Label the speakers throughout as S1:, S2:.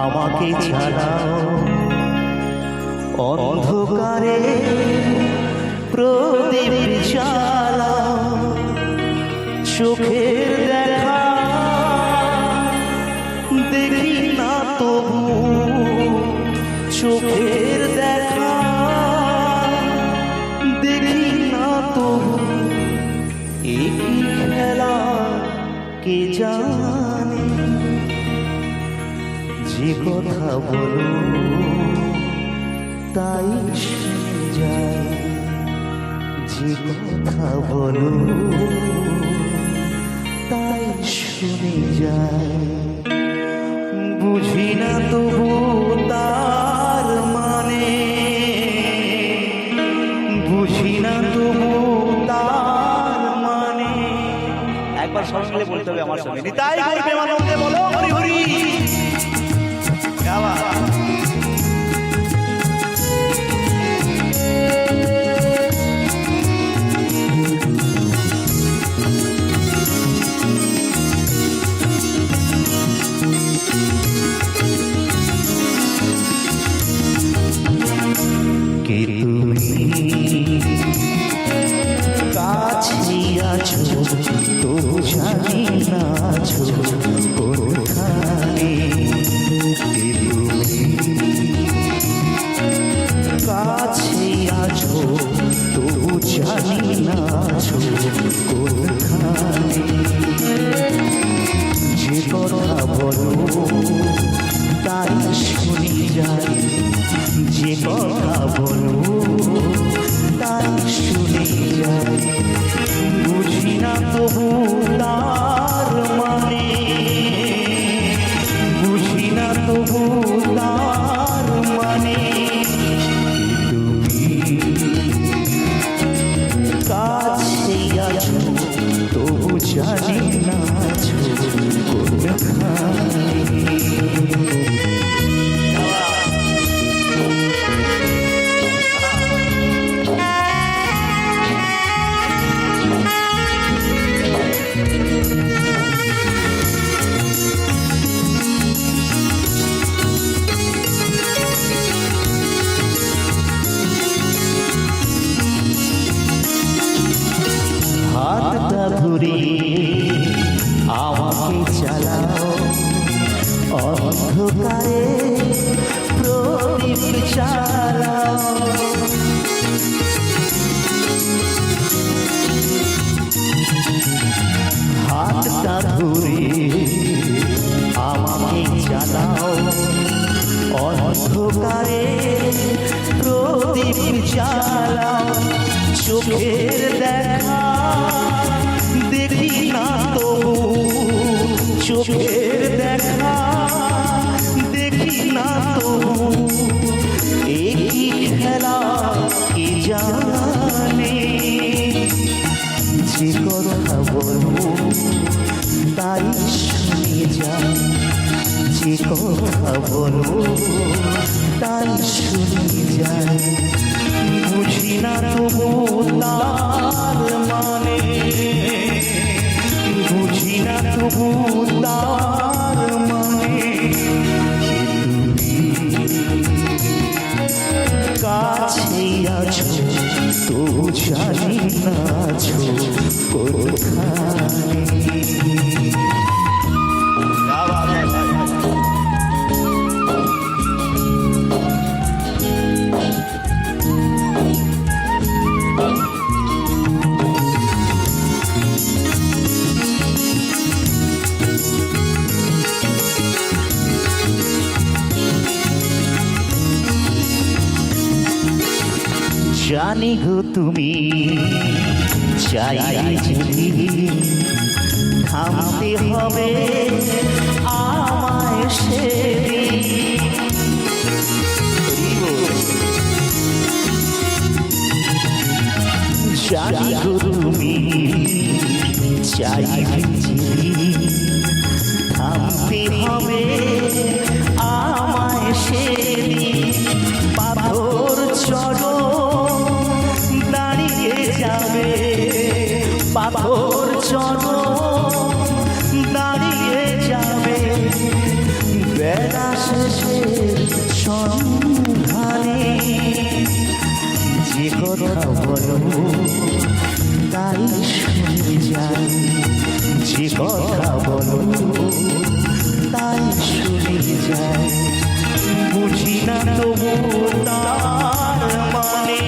S1: আমাকে চালাও অন্ধকারে প্রদীপ জ্বালাও, চোখের দেখা দেখি না তবু, চোখের দেখা দেখি না তবু, একই খেলা কে জানে, যে কথা বলো তাই শুনে যায়, যে কথা বলো তাই শুনে যায়। বুঝি না তবু তার মানে, বুঝি না তবু তার মানে। একবার সব মিলে বলতে হবে আমার সঙ্গে, নিতাই গরিবে মানবকে বলো হরি হরি। কে তুমি কাছে আছো তো জানি না আছো কোথায়, কে তুমি কাছে আছো তো জানি না আছো কোথায়, যে কথা বলো তাই শুনি যায়, যে কথা বলো তাই শুনে যায়। বুঝি না তবু তার মানে, বুঝি না তবু তার মানে। তুমি কাছে আছো তবু জানি না আছো কোথায়। হাতটা ধরে আমাকে চালাও অন্ধকারে প্রদীপ জ্বালাও, হাতটা ধরে আমাকে চালাও অন্ধকারে প্রদীপ জ্বালাও, চোখের দেখা দেখি না তবু, চোখের দেখা দেখি না তবু, একই খেলা কে জানে, যে কথা বলো তাই শুনে যায়, যে কথা বলো তাই শুনে যায়। বুঝি না তবু তার মানে, বুঝি না তবু তার মানে। কাছে আছো তো জানি না আছো কোথায়। জানি গো তুমি চাইলে যদি থামতে হবে আমায় সেদিন, জানি গো তুমি চাইলে যদি থামতে হবে আমায় সেদিন, পাথর চড়ো দাঁড়িয়ে যাবে, পাথর চড়ো দাঁড়িয়ে যাবে। তবু তার মানে,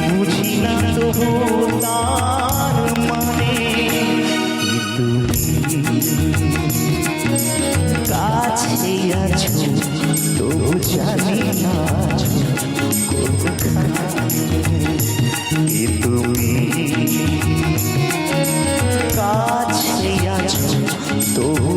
S1: বুঝি না তবু তার মানে, কাছে আছো তবু জানি না তুমি কাছে আছো তবু